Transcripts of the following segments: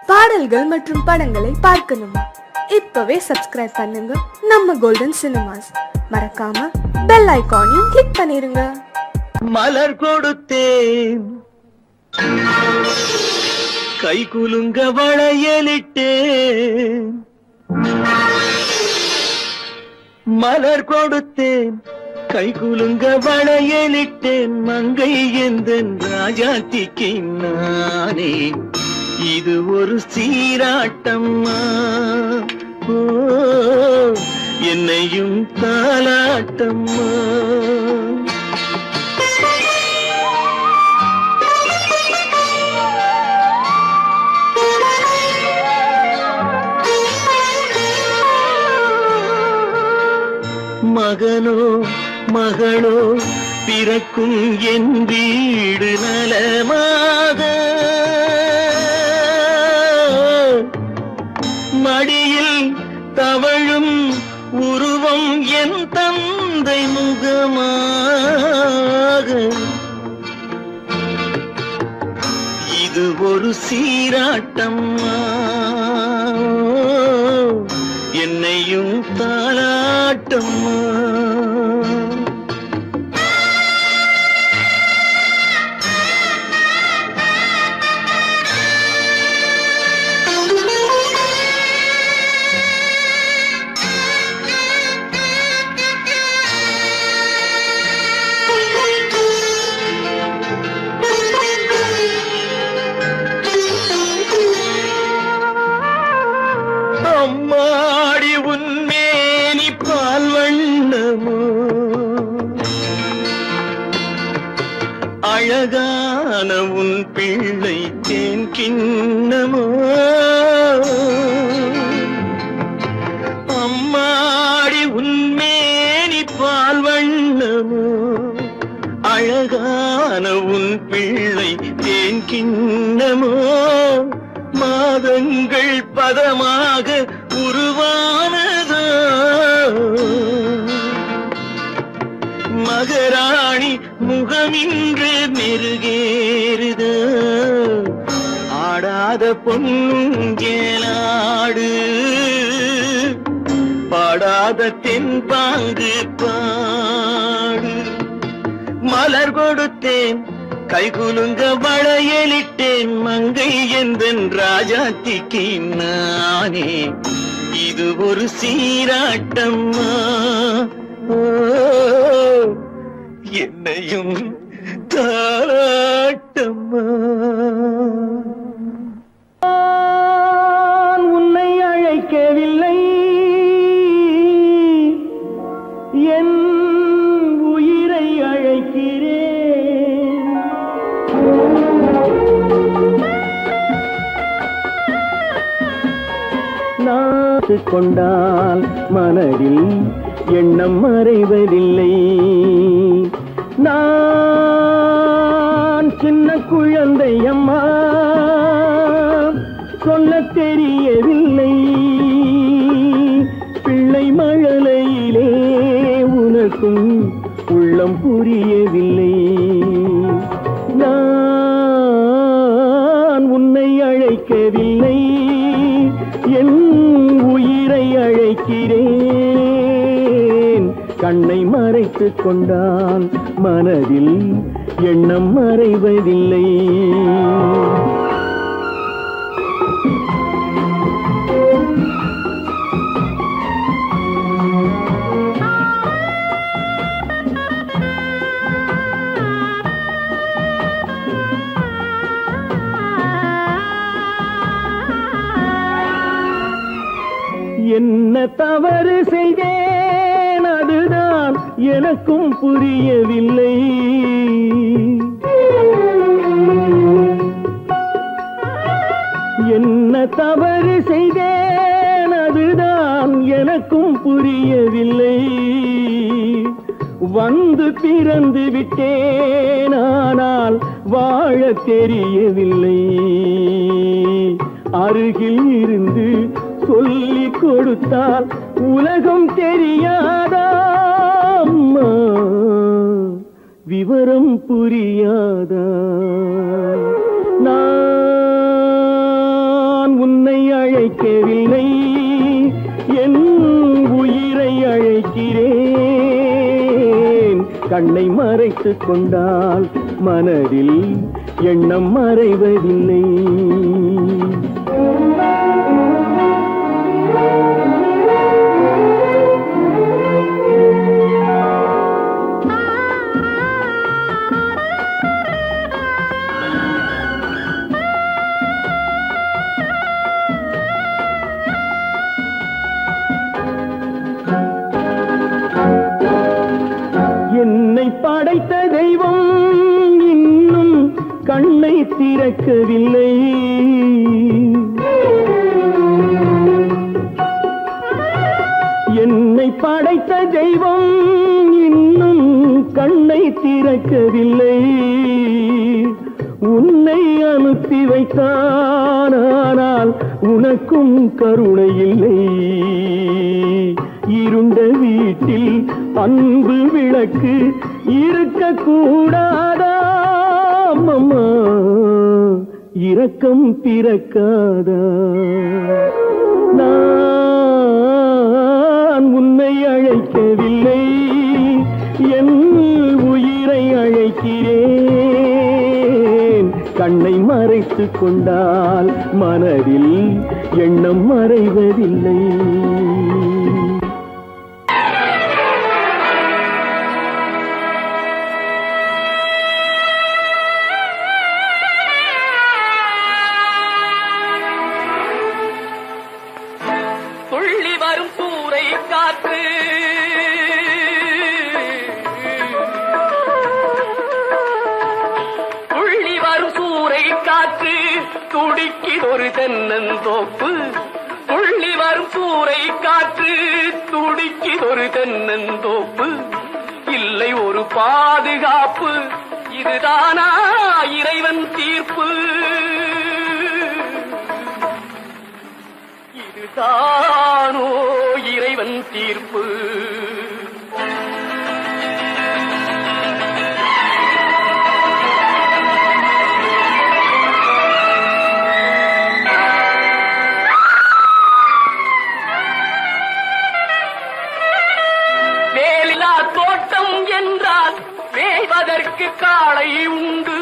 பாடல்கள் மற்றும் படங்களை பார்க்கணுமா? இப்பவே சப்ஸ்கிரைப் பண்ணுங்க நம்ம கோல்டன் சினிமாஸ். மறக்காம பெல் ஐகானையும் கிளிக் பண்ணிருங்க. மலர் கொடுத்தேன், கை குலுங்க வளையலிட்டேன். மலர் கொடுத்தேன், கை குலுங்க வளையலிட்டேன். மங்கை எந்தன் ராஜாத்திக்கு நானே, இது ஒரு சீராட்டம்மா. ஓ, என்னையும் தாலாட்டம்மா. மகனோ மகளோ பிறக்கும் என் வீடு நலமாக, மடியில் தவழும் உருவம் என் தந்தை முகமாக. இது ஒரு சீராட்டம்மா, என்னையும் தாலாட்டம்மா. அம்மாடி உன்மேனி பால் வண்ணமோ, அழகான உன் பிள்ளை தேன் கிண்ணமோ. அம்மாடி உன்மேனி பால் வண்ணமோ, அழகான உன் பிள்ளை தேன் கிண்ணமோ. மாதங்கள் பதமாக உருவானதோ, மகராணி முகமின்று மெருகேறுதோ. ஆடாத பொன்னுங்கேலாடு, பாடாத தென்பாங்கு பாடு. மலர் கொடுத்தேன், கை குலுங்க வளையலிட்டேன். மங்கை எந்தன் ராஜாத்திக்கு நானே, இது ஒரு சீராட்டம்மா. ஓ, என்னையும் தாலாட்டம்மா. உன்னை அழைக்கவில்லை, என் உயிரை அழைக்கிறேன். நாட்டு கொண்டால் மனதில் எண்ணம் மறைவதில்லை. நான் சின்ன குழந்தை அம்மா, சொல்ல தெரியவில்லை. பிள்ளை மழலையிலே உனக்கும் உள்ளம் புரியவில்லை. நான் உன்னை அழைக்கவில்லை, என் உயிரை அழைக்கிறேன். கண்ணை மறைத்துக் கொண்டால் மனதில் எண்ணம் மறைவதில்லை. என்ன தவறு செய்தேன், அதுதான் எனக்கும் புரியவில்லை. என்ன தவறு செய்தேன், அதுதான் எனக்கும் புரியவில்லை. வந்து பிறந்து விட்டேன், ஆனால் வாழ தெரியவில்லை. அருகில் இருந்து சொல்லிக் கொடுத்தால் உலகம் தெரியாதா அம்மா, விவரம் புரியாதா? நான் அழைக்கவில்லை, என் உயிரை அழைக்கிறேன். கண்ணை மறைத்துக் கொண்டால் மனதில் எண்ணம் மறைவதில்லை. என்னை படைத்த தெய்வம் இன்னும் கண்ணை திறக்கவில்லை. என்னை படைத்த தெய்வம் இன்னும் கண்ணை திறக்கவில்லை. உன்னை அனுப்பி வைத்தான், ஆனால் உனக்கும் கருணை இல்லை. இருண்ட வீட்டில் அன்பு விளக்கு இருக்க கூடாதா? அம்மா, இரக்கம் பிறக்காதா? நான் உன்னை அழைக்கவில்லை, என் உயிரை அழைக்கிறேன். கண்ணை மறைத்துக் கொண்டால் மனதில் எண்ணம் மறைவதில்லை. துள்ளி வரும் சூறை காற்று, துள்ளி வரும் சூறை காற்று துடிக்கிதொரு தென்னந்தோப்பு. துள்ளி வரும் சூறை காற்று துடிக்கிதொரு தென்னந்தோப்பு. இல்லை ஒரு பாதுகாப்பு, இதுதானா இறைவன் தீர்ப்பு? இதுதானோ இறைவன் தீர்ப்பு? வேலிலா தோட்டம் என்றால் மேய்வதற்கு காளை உண்டு.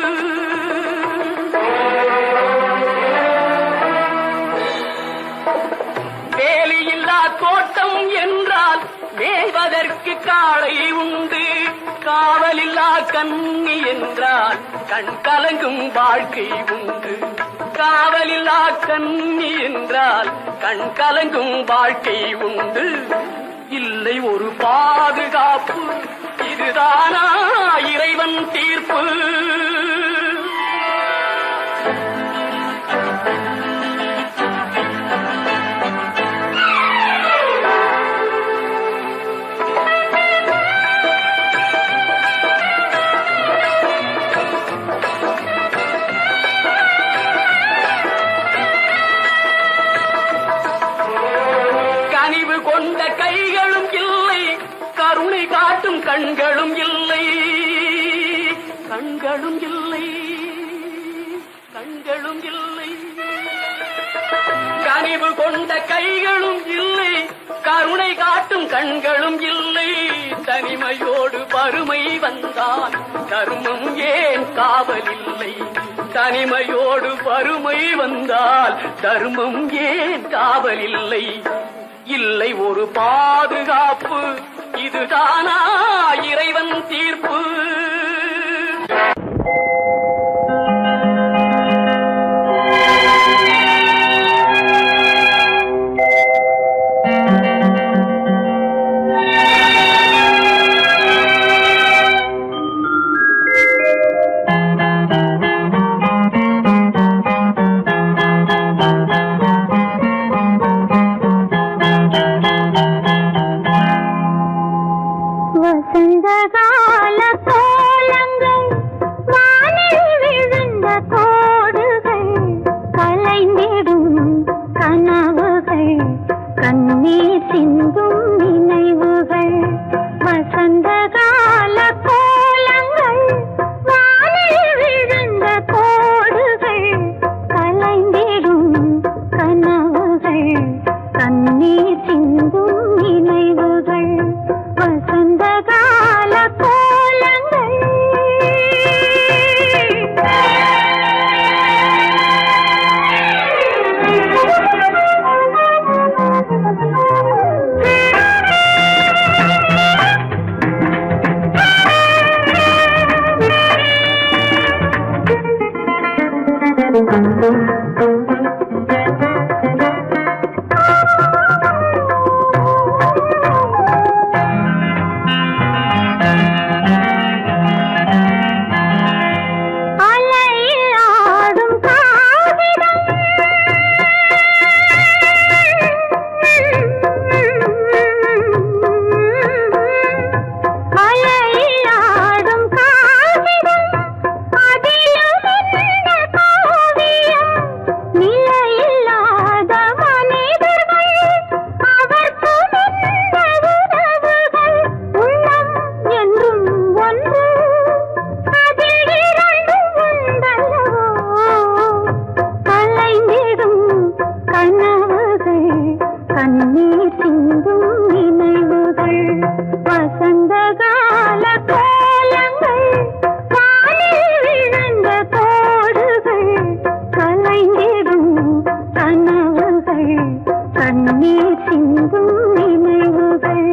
வேலியில்லா தோட்டம் என்றால் மேய்வதற்கு காளை உண்டு. காவலில்லா கண்ணி என்றால் கண் கலங்கும் வாழ்க்கை உண்டு. காவலில்லா கண்ணி என்றால் கண் கலங்கும் வாழ்க்கை உண்டு. இல்லை ஒரு பாதுகாப்பு, இதுதானா இறைவன் தீர்ப்பு? கனிவு கொண்ட கைகளும் இல்லை, கருணை காட்டும் கண்களும் இல்லை. கண்களும் இல்லை, கண்களும் இல்லை. கனிவு கொண்ட கைகளும் இல்லை, கருணை காட்டும் கண்களும் இல்லை. தனிமையோடு வறுமை வந்தால் தர்மம் ஏன் காவலில்லை? தனிமையோடு வறுமை வந்தால் தர்மம் ஏன் காவலில்லை? இல்லை ஒரு பாதுகாப்பு, இதுதானா இறைவன் தீர்ப்பு? வசந்த கால கண்ணீர் சிந்தும் நினைவுகள் வசந்த கால கோலங்கள் காலில் விழுந்த கோடுகள் கலைந்திடும் கனவுகள் கண்ணீர் சிந்தும் நினைவுகள்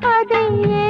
அதை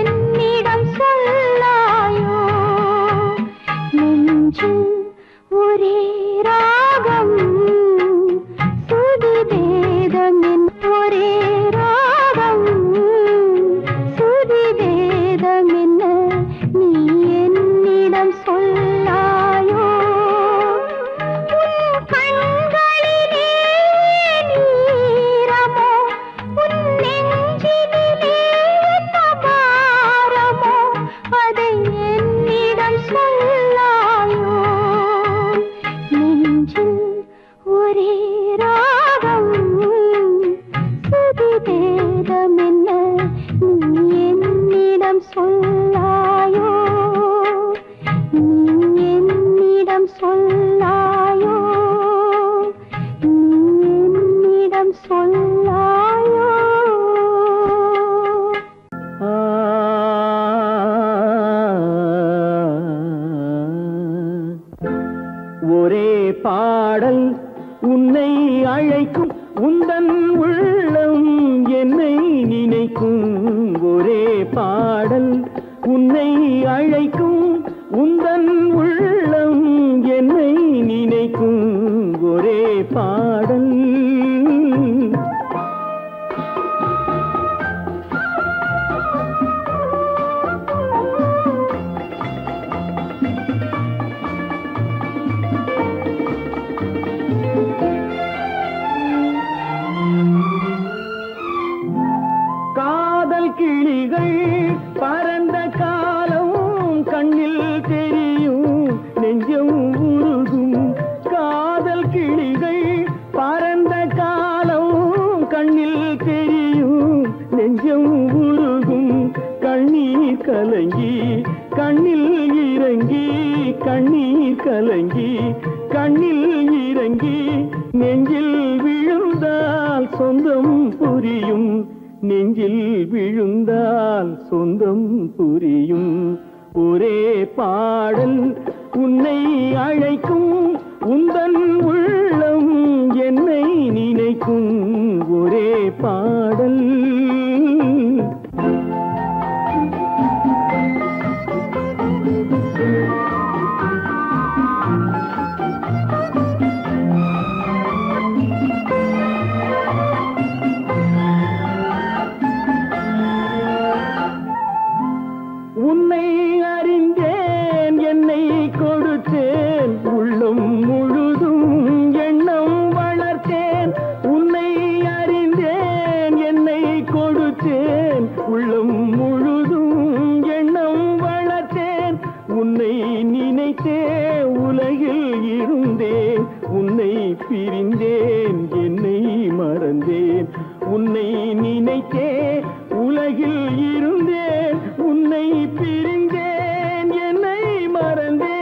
பாடல் உன்னை அழைக்கும் உந்தன் உள்ளம் என்னை நினைக்கும் ஒரே பாடல் உன்னை அழைக்கும் உந்தன் உள்ளம் என்னை நினைக்கும் ஒரே பாடல். காதல் கிளிகள் பறந்த காலம் கண்ணில் தெரியும் நெஞ்சம் உருகும். காதல் கிளிகள் பறந்த காலம் கண்ணில் தெரியும் நெஞ்சம் உருகும். கண்ணீர் கலங்கி கண்ணில் இறங்கி கண்ணீர் கலங்கி கண்ணில் இறங்கி நெஞ்சில் விழுந்தால் சொந்தம் புரியும். நெஞ்சில் விழுந்தால் சொந்தம் புரியும். ஒரே பாடல் உன்னை அழைக்கும் உந்தன் உள்ளம் என்னை நினைக்கும் ஒரே பாடல். உன்னை அறிந்தேன் என்னை கொடுத்தேன் உள்ளம் முழுதும் எண்ணம் வளர்த்தேன். உன்னை அறிந்தேன் என்னை கொடுத்தேன் உள்ளம் முழுதும் எண்ணம் வளர்த்தேன். உன்னை நினைத்தே உலகில் இருந்தேன் உன்னை பிரிந்தேன் என்னை மறந்தேன். உன்னை நினைத்தே உலகில் இருந்தேன் உன்னை பிரிந்தேன் என்னை மறந்தேன்.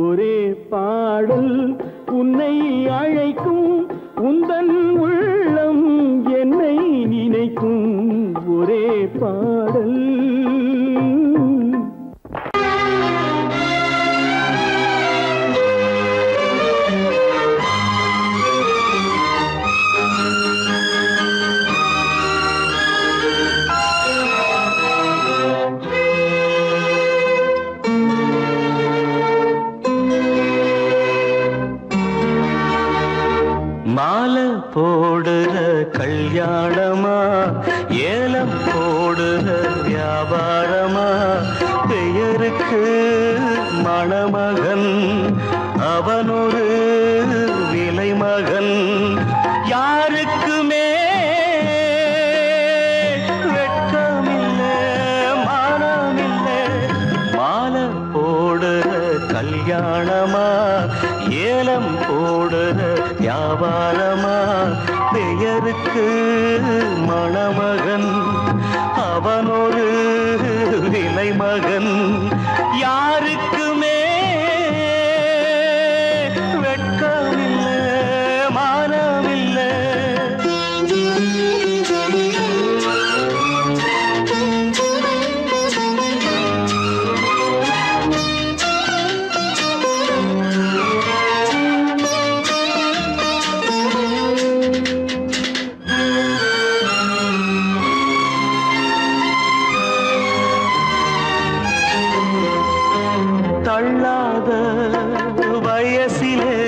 ஒரே பாடல் உன்னை அழைக்கும் உந்தன் உள்ளம் என்னை நினைக்கும் ஒரே பாடல். மாலை போடுற கல்யாணமா ஏலம் போடுற வியாபாரமா பெயருக்கு மணமகன் அவனொரு விலை மகன். யாருக்குமே வெட்கமில்லை மானமில்லை. மாலை போடுற கல்யாணமா ஏலம் போடுற வியாபாரமா பெயருக்கு மணமகன் அவனொரு விலை மகன். யாருக்குமே வெட்கமில்லை மானமில்லை. தள்ளாத வயசிலே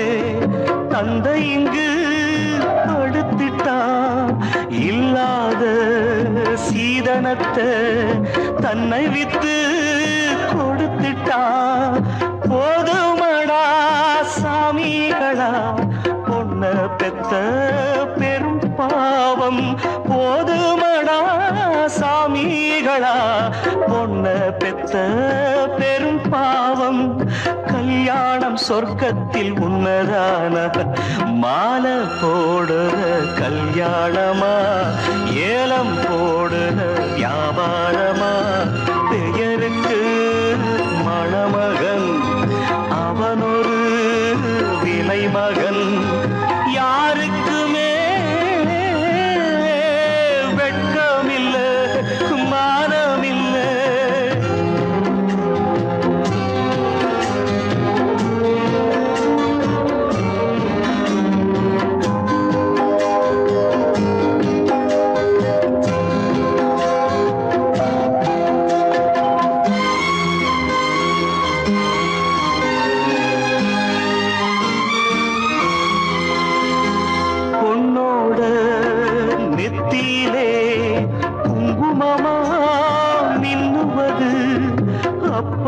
தந்தை இங்கு படுத்திட்டான். இல்லாத சீதனத்தை தன்னை வித்து கொடுத்துட்டான். போதுமடா சாமிகளா பொண்ண பெத்த பெரும் பாவம். போதுமடா சாமிகளா பொண்ண பெத்த பெரும் பாவம். கல்யாணம் சொர்க்கத்தில் உன்னதான மாலை போடுற கல்யாணமா ஏலம் போடுற வியாபாரமா பெயருக்கு மணமகன் அவனொரு விலை மகன். யாருக்குமே வெட்கமில்லை மானமில்லை.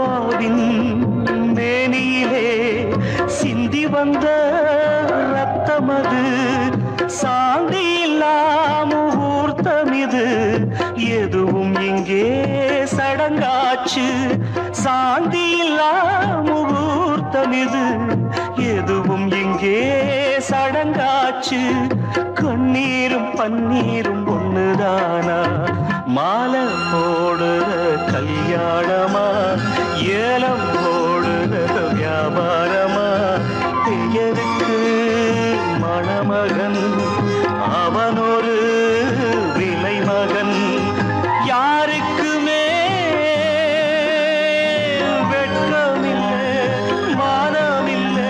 அப்பாவின் மேனியிலே சிந்தி வந்த ரத்தமது சாந்தி முகூர்த்தம் இது எதுவும் இங்கே சடங்காச்சு சாந்தி முகூர்த்தம் இது எதுவும் இங்கே சடங்காச்சு கண்ணீரும் பன்னீரும் ஒண்ணுதானா மாலை போடுற கல்யாணமா ஏலம் போடுற வியாபாரமா பெயருக்கு மணமகன் அவனொரு விலை மகன் யாருக்குமே வெட்கமில்லை மானமில்லை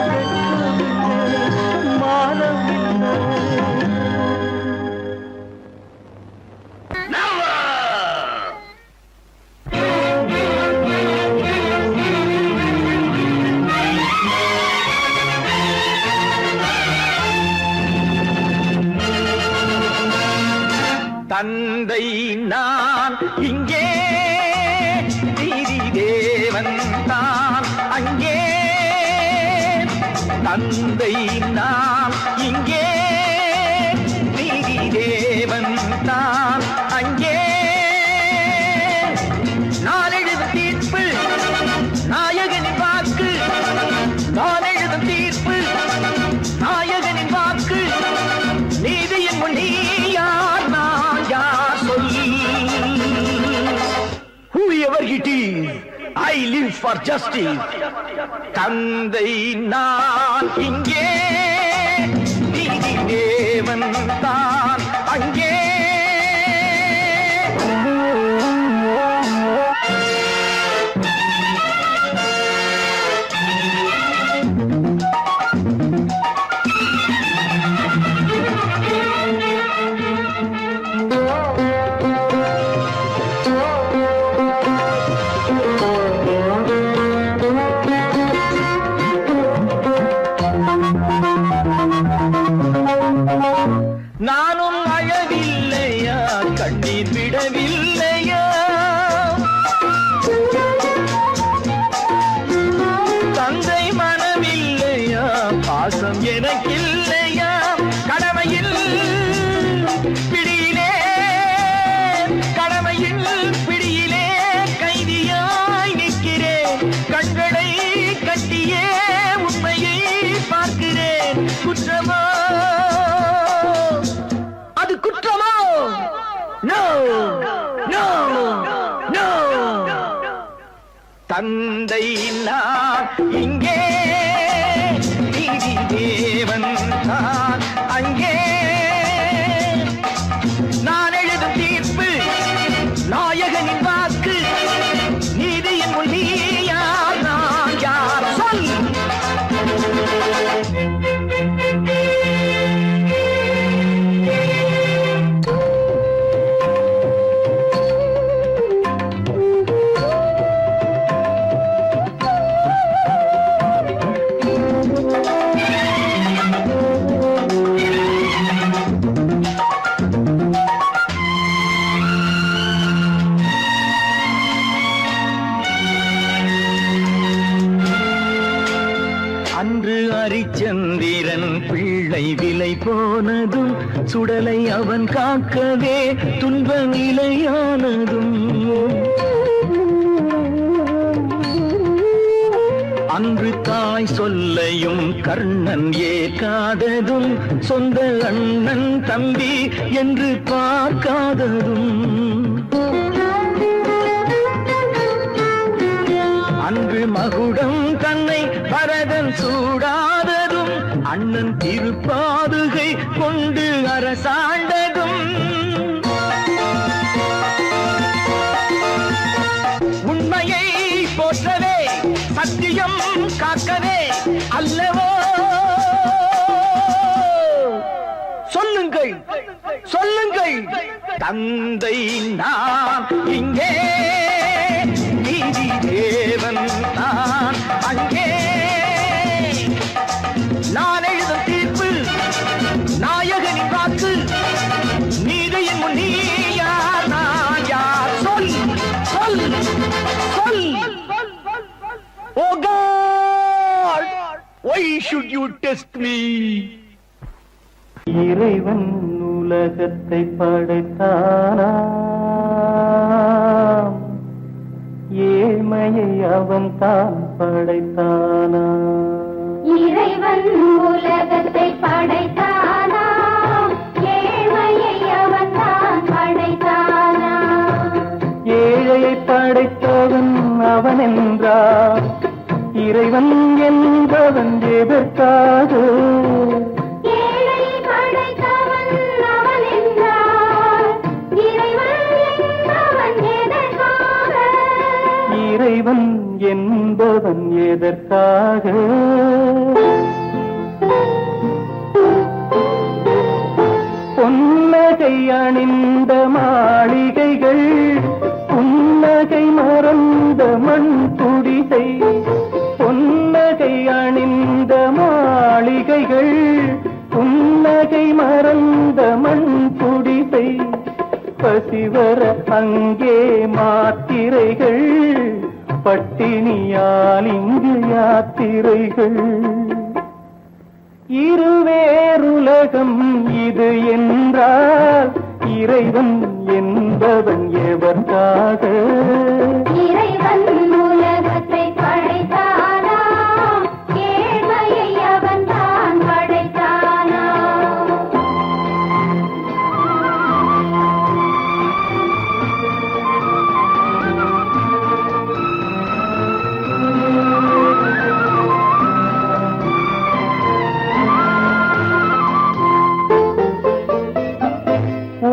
வெட்கமில்லை மானமில்லை தந்தை நான் இங்கே நீதி தேவன் தான் அங்கே தந்தை நான் இங்கே நீதி தேவன் தான் அங்கே நான் எழுதும் தீர்ப்பு நாயகனின் வாக்கு நான் எழுதும் தீர்ப்பு நாயகனின் வாக்கு நீதியின் முன் நீ யார் நான் யார் சொல் whoever it is I live for justice தந்தை நான் இங்கே நீதி தேவன் தான் அங்கே நானும் அழவில்லையா கண்ணீர் விடவில்லையா தந்தை மனமில்லையா பாசம் எனக்கில்லையா கடமையில் பிடியிலே கடமையில் பிடியிலே கைதியாய் நிற்கிறேன் கண்களை கட்டியே உண்மையை பார்க்கிறேன் குற்றமா அது குற்றமோ நோ நோ நோ தந்தை நான் இங்கே நீதி தேவன் தான் அங்கே நான் எழுதும் தீர்ப்பு நாயகனின் வாக்கு நீதியின் முன் நீ யார் நான் யார் சொல் அன்று அரிச்சந்திரன் பிள்ளை விலை போனதும் சுடலை அவன் காக்கவே துன்ப நிலையானதும் அன்று தாய் சொல்லையும் கர்ணன் ஏற்காததும் சொந்த அண்ணன் தம்பி என்று பார்க்காததும் அன்று மகுடம் தன்னை பரதன் சூடாததும் அண்ணன் திருப்பாதுகை கொண்டு அரசாண்டதும் உண்மையை போற்றவே சத்தியம் காக்கவே அல்லவோ சொல்லுங்கள் சொல்லுங்கள் தந்தை நான் இங்கே நீதி தேவன் நான் அங்கே நான் எழுதும் தீர்ப்பு நாயகனின் வாக்கு நீதியின் முன் நீ யார் நான் யார் சொல் சொல் சொல் should you test me? இறைவன் உலகத்தை படைத்தானா, ஏழ்மையை அவன் தான் படைத்தானா? இறைவன் உலகத்தை படைத்தானா, ஏழ்மையை அவன் தான் படைத்தானா? ஏழையை படைத்தவன் அவன் என்றார், இறைவன் என்பவன் எதற்காக? ஏழையை படைத்தவன் அவன் என்றார், இறைவன் என்பவன் எதற்காக? இறைவன் என்பவன் எதற்காக? பொன்னகை அணிந்த மாளிகைகள், புன்னகை மறந்த மண் குடிசை. பொன்னகை அணிந்த மாளிகைகள், புன்னகை மறந்த மண் குடிசை. பசிவர அங்கே மாத்திரைகள், பட்டினியால் இங்கு யாத்திரைகள். இருவேறுலகம் இது என்றால், இறைவன் என்பவன் எவர்காக? இறைவன் உலகத்தை படைத்தானா, ஏழ்மையை அவன் தான் படைத்தானா?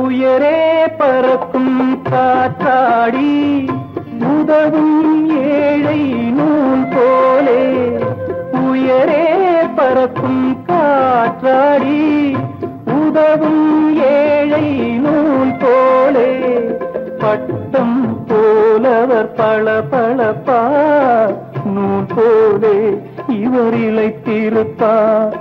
உயரே பறக்கும் காற்றாடி, உதவும் ஏழை நூல் போலே. உயரே பறக்கும் காற்றாடி, உதவும் ஏழை நூல் போலே. பட்டம் போலவர் பளபளப்பா, நூல் போலே இவர் இளைத்திருப்பார்.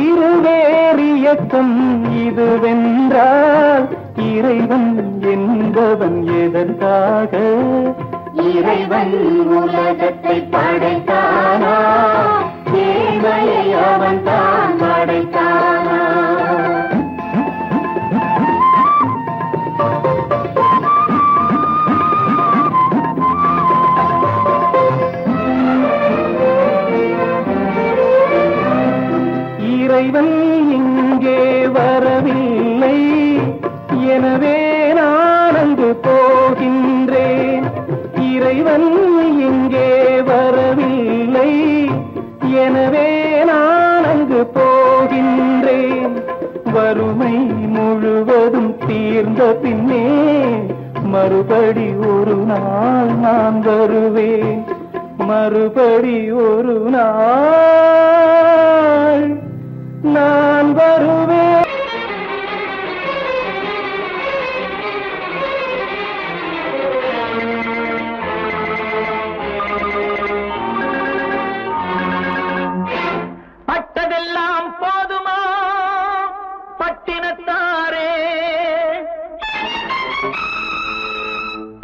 இருவேறு இயக்கம் இதுவென்றால், இறைவன் என்பவன் எதற்காக? இறைவன் உலகத்தை படைத்தானா, ஏழ்மையை அவன் தான் படைத்தானா? இறைவன் இங்கே வரவில்லை, எனவே நான் அங்கு போகின்றேன். இறைவன் இங்கே வரவில்லை, எனவே நான் அங்கு போகின்றேன். வறுமை முழுவதும் தீர்ந்த பின்னே, மறுபடி ஒரு நாள் நான் வருவேன். மறுபடி ஒரு நாள் நான் வருவேன். பட்டதெல்லாம் போதுமா பட்டினத்தாரே,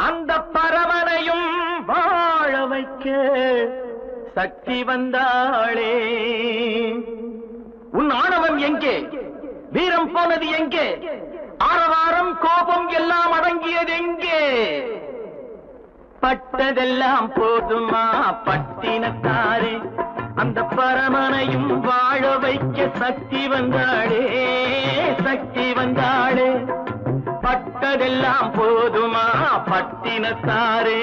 அந்த பரமனையும் வாழ வைக்க சக்தி வந்தாளே. உன் ஆணவம் எங்கே? வீரம் போனது எங்கே? ஆரவாரம் கோபம் எல்லாம் அடங்கியது எங்கே? பட்டதெல்லாம் போதுமா பட்டினத்தாரே, அந்த பரமனையும் வாழ வைக்க சக்தி வந்தாளே, சக்தி வந்தாளே. பட்டதெல்லாம் போதுமா பட்டினத்தாரே.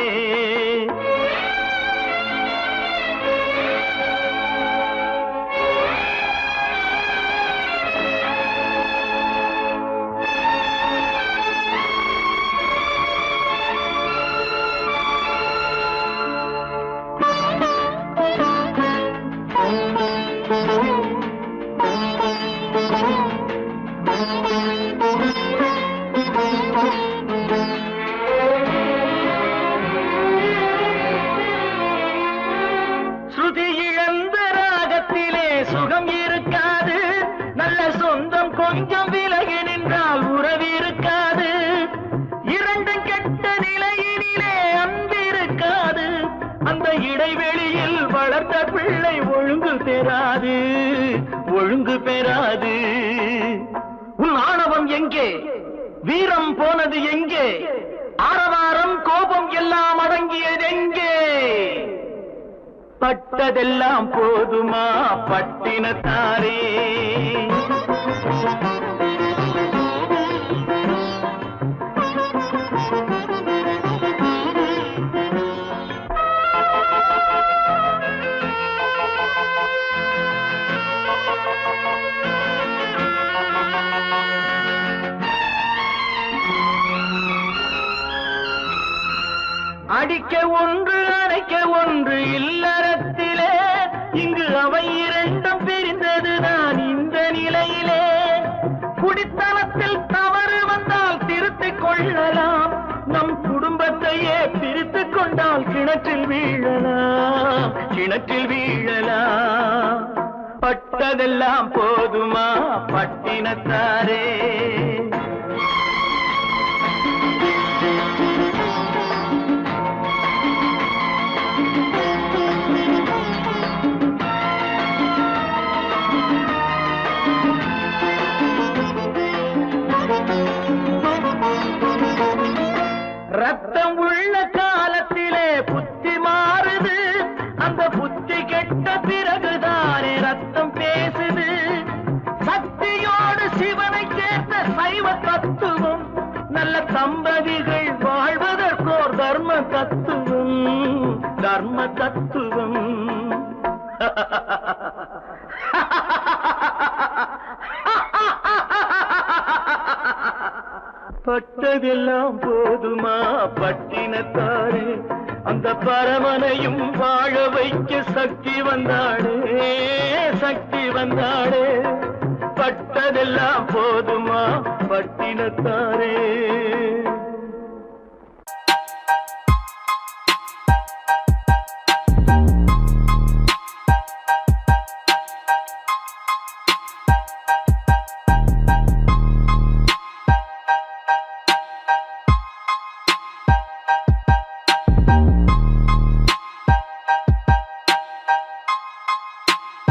ஸ்ருதி இழந்த ராகத்திலே சுகம் இருக்காது, நல்ல சொந்தம் கொஞ்சம் விலகி நின்றால் உறவு இருக்காது. இரண்டும் கெட்ட நிலையினிலே அன்பு இருக்காது, அந்த இடைவெளியில் வளர்த்த பிள்ளை ஒழுங்கு பெறாது. எங்கே வீரம் போனது எங்கே ஆரவாரம் கோபம் எல்லாம் அடங்கியது எங்கே பட்டதெல்லாம் போதுமா பட்டினத்தாரே அடிக்க ஒன்று அணைக்க ஒன்று இல்லறத்திலே இங்கு அவை இரண்டும் பிரிந்ததுதான் இந்த நிலையிலே குடித்தனத்தில் தவறு வந்தால் திருத்திக் கொள்ளலாம் நம் குடும்பத்தையே பிரித்துக் கொண்டால் கிணற்றில் வீழலாம் பட்டதெல்லாம் போதுமா பட்டினத்தாரே ரத்தம் உள்ள காலத்திலே புத்தி மாறுது அந்த புத்தி கெட்ட பிறகுதானே ரத்தம் பேசுது சக்தியோடு சிவனை சேர்ந்த சைவ தத்துவம் நல்ல தம்பதிகள் வாழ்வதற்கோர் தர்ம தத்துவம் பட்டதெல்லாம் போதுமா பட்டினத்தாரே அந்த பரமனையும் வாழ வைக்க சக்தி வந்தாடே பட்டதெல்லாம் போதுமா பட்டினத்தாரே